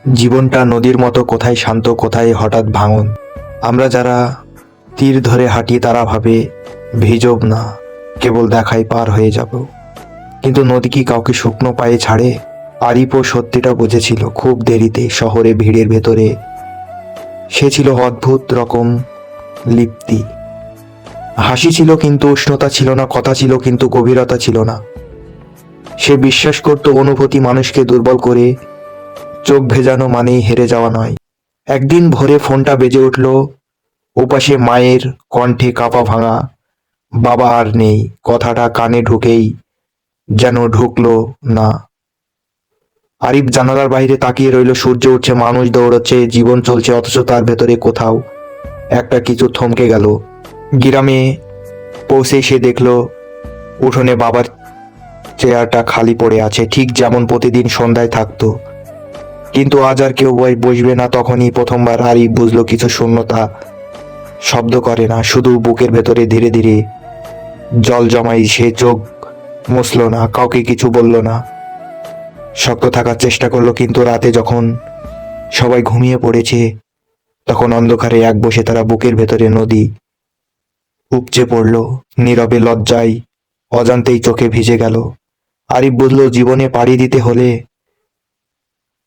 জীবনটা নদীর মতো, কোথায় শান্ত, কোথায় হঠাৎ ভাঙন। আমরা যারা তীর ধরে হাঁটি তারা ভাবে ভিজব না, কেবল দেখায় পার হয়ে যাব। কিন্তু নদী কি কাউকে শুকনো পায়ে ছাড়ে? আরিফও সত্যিটা বুঝেছিল খুব দেরিতে, শহরে ভিড়ের ভেতরে। সে ছিল অদ্ভুত রকম লিপ্তি। হাসি ছিল কিন্তু উষ্ণতা ছিল না, কথা ছিল কিন্তু গভীরতা ছিল না। সে বিশ্বাস করত অনুভূতি মানুষকে দুর্বল করে, চোখ ভেজানো মানেই হেরে যাওয়া নয়। একদিন ভোরে ফোনটা বেজে উঠল, ওপাশে মায়ের কণ্ঠে কাঁপা ভাঙা, বাবা আর নেই। কথাটা কানে ঢুকেই যেন ঢুকলো না। আরিফ জানালার বাইরে তাকিয়ে রইল। সূর্য উঠছে, মানুষ দৌড়চ্ছে, জীবন চলছে, অথচ তার ভেতরে কোথাও একটা কিছু থমকে গেল। গ্রামে পৌঁছে সে দেখল উঠোনে বাবার চেয়ারটা খালি পড়ে আছে, ঠিক যেমন প্রতিদিন সন্ধ্যায় থাকতো। কিন্তু আজ আর কেউ বসবে না। তখনই প্রথমবার আরিফ বুঝলো কিছু শূন্যতা শব্দ করে না, শুধু বুকের ভেতরে ধীরে ধীরে জল জমাই। সে চোখ মুছল না, কাউকে কিছু বলল না, শক্ত থাকার চেষ্টা করলো। কিন্তু রাতে যখন সবাই ঘুমিয়ে পড়েছে, তখন অন্ধকারে এক বসে তারা বুকের ভেতরে নদী উপচে পড়ল, নীরবে, লজ্জায়, অজান্তেই চোখে ভিজে গেল। আরিফ বুঝল জীবনে পাড়ি দিতে হলে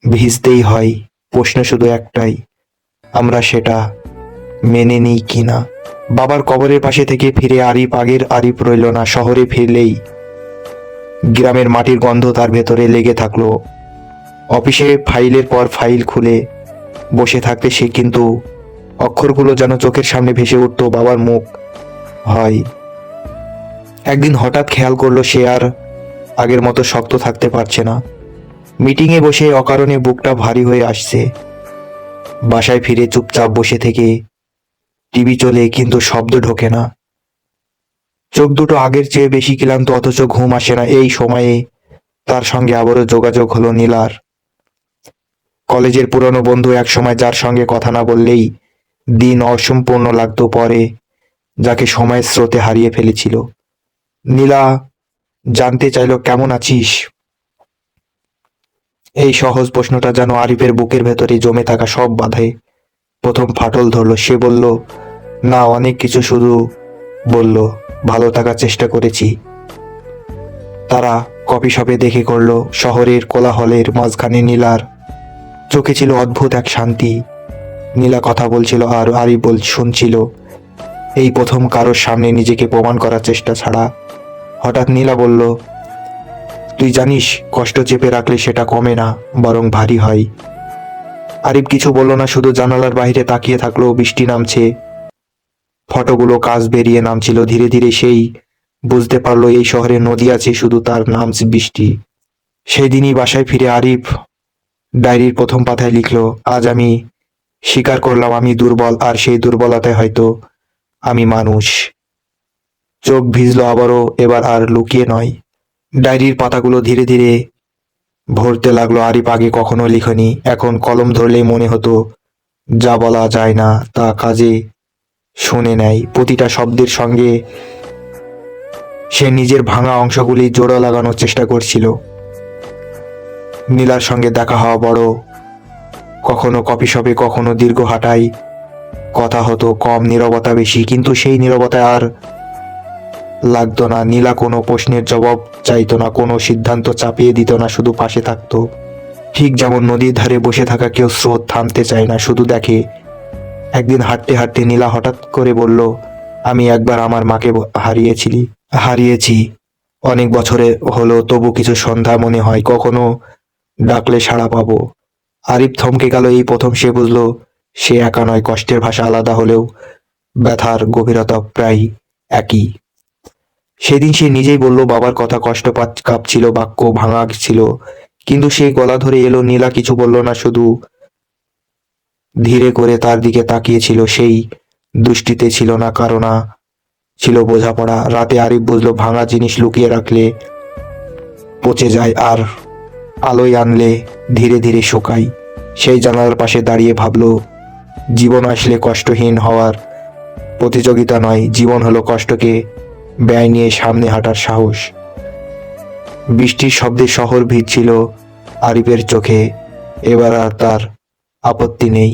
ভিজতেই হয়। প্রশ্ন শুধু একটাই, আমরা সেটা মেনে নিই কিনা। বাবার কবরের পাশে থেকে ফিরে আরিফ আগের আরিফ রইল না। শহরে ফিরলেই গ্রামের মাটির গন্ধ তার ভেতরে লেগে থাকলো। অফিসে ফাইলের পর ফাইল খুলে বসে থাকতে সে কিন্তু অক্ষরগুলো যেন চোখের সামনে ভেসে উঠত, বাবার মুখ হয়। একদিন হঠাৎ খেয়াল করলো সে আর আগের মতো শক্ত থাকতে পারছে না। মিটিংয়ে বসে অকারণে বুকটা ভারী হয়ে আসছে। বাসায় ফিরে চুপচাপ বসে থেকে টিভি চলে, কিন্তু শব্দ ঢোকে না। চোখ দুটো আগের চেয়ে বেশি ক্লান্ত, অথচ ঘুম আসে না। এই সময়ে তার সঙ্গে আবারও যোগাযোগ হলো নীলার। কলেজের পুরনো বন্ধু, এক সময় যার সঙ্গে কথা না বললেই দিন অসম্পূর্ণ লাগতো, পরে যাকে সময়ের স্রোতে হারিয়ে ফেলেছিল। নীলা জানতে চাইল, কেমন আছিস? এই সহজ প্রশ্নটা যেন আরিফের বুকের ভেতরে জমে থাকা সব বাধায় প্রথম ফাটল ধরলো। সে বলল, না, অনেক কিছু, শুধু বলল ভালো থাকার চেষ্টা করেছি। তারা কফি শপে দেখে করলো। শহরের কোলাহলের মাঝখানে নীলার চোখে ছিল অদ্ভুত এক শান্তি। নীলা কথা বলছিল আর আরিফ শুনছিল। এই প্রথম কারোর সামনে নিজেকে প্রমাণ করার চেষ্টা ছাড়া। হঠাৎ নীলা বলল, তুই জানিস, কষ্ট চেপে রাখলে সেটা কমে না, বরং ভারী হয়। আরিফ কিছু বলল না, শুধু জানালার বাইরে তাকিয়ে থাকলো। বৃষ্টি নামছে, ফটোগুলো কাজ বেরিয়ে নামছিল। ধীরে ধীরে সেই বুঝতে পারলো এই শহরে নদী আছে, শুধু তার নাম বৃষ্টি। সেই দিনই বাসায় ফিরে আরিফ ডায়েরির প্রথম পাতায় লিখল, আজ আমি স্বীকার করলাম আমি দুর্বল, আর সেই দুর্বলতায় হয়তো আমি মানুষ। চোখ ভিজলো আবারও, এবার আর লুকিয়ে নয়। ডায়েরির পাতাগুলো ধীরে ধীরে ভরতে লাগলো। আরিফ আগে কখনো লিখেনি, এখন কলম ধরলেই মনে হতো যা বলা যায় না তা কাজে শুনে নেয়। প্রতিটা শব্দের সঙ্গে সে নিজের ভাঙা অংশগুলি জোড়া লাগানোর চেষ্টা করছিল। নীলার সঙ্গে দেখা হওয়া বড়, কখনো কফি শপে, কখনো দীর্ঘ হাঁটায়। কথা হতো কম, নীরবতা বেশি। কিন্তু সেই নীরবতায় আর লাগতো না। নীলা কোনো প্রশ্নের জবাব চাইতো না, কোনো সিদ্ধান্ত চাপিয়ে দিত না, শুধু পাশে থাকতো। ঠিক যেমন নদীর ধারে বসে থাকা কেউ স্রোত থামতে চায় না, শুধু দেখে। একদিন হাঁটতে হাঁটতে নীলা হঠাৎ করে বলল, আমি একবার আমার মাকে হারিয়েছি। অনেক বছরে হলো, তবু কিছু সন্ধ্যা মনে হয় কখনো ডাকলে সাড়া পাবো। আরিফ থমকে গেল। এই প্রথম সে বুঝলো সে একা নয়। কষ্টের ভাষা আলাদা হলেও ব্যথার গভীরতা প্রায় একই। সেদিন সে নিজেই বলল বাবার কথা, কষ্ট কাঁপছিল, বাক্য ভাঙা ছিল। কিন্তু সে গলা ধরে এলো। নীলা কিছু বলল না, শুধু ধীরে করে তার দিকে তাকিয়েছিল। সেই দৃষ্টিতে ছিল না কারণা, ছিল বোঝাপড়া। রাতে আরিফ বুঝলো ভাঙা জিনিস লুকিয়ে রাখলে পচে যায়, আর আলোয় আনলে ধীরে ধীরে শুকায়। সেই জানালার পাশে দাঁড়িয়ে ভাবলো, জীবন আসলে কষ্টহীন হওয়ার প্রতিযোগিতা নয়, জীবন হলো কষ্টকে ব্যয় নিয়ে সামনে হাঁটার সাহস। বৃষ্টির শব্দে শহর ভিজছিল আরিফের চোখে। এবার আর তার আপত্তি নেই।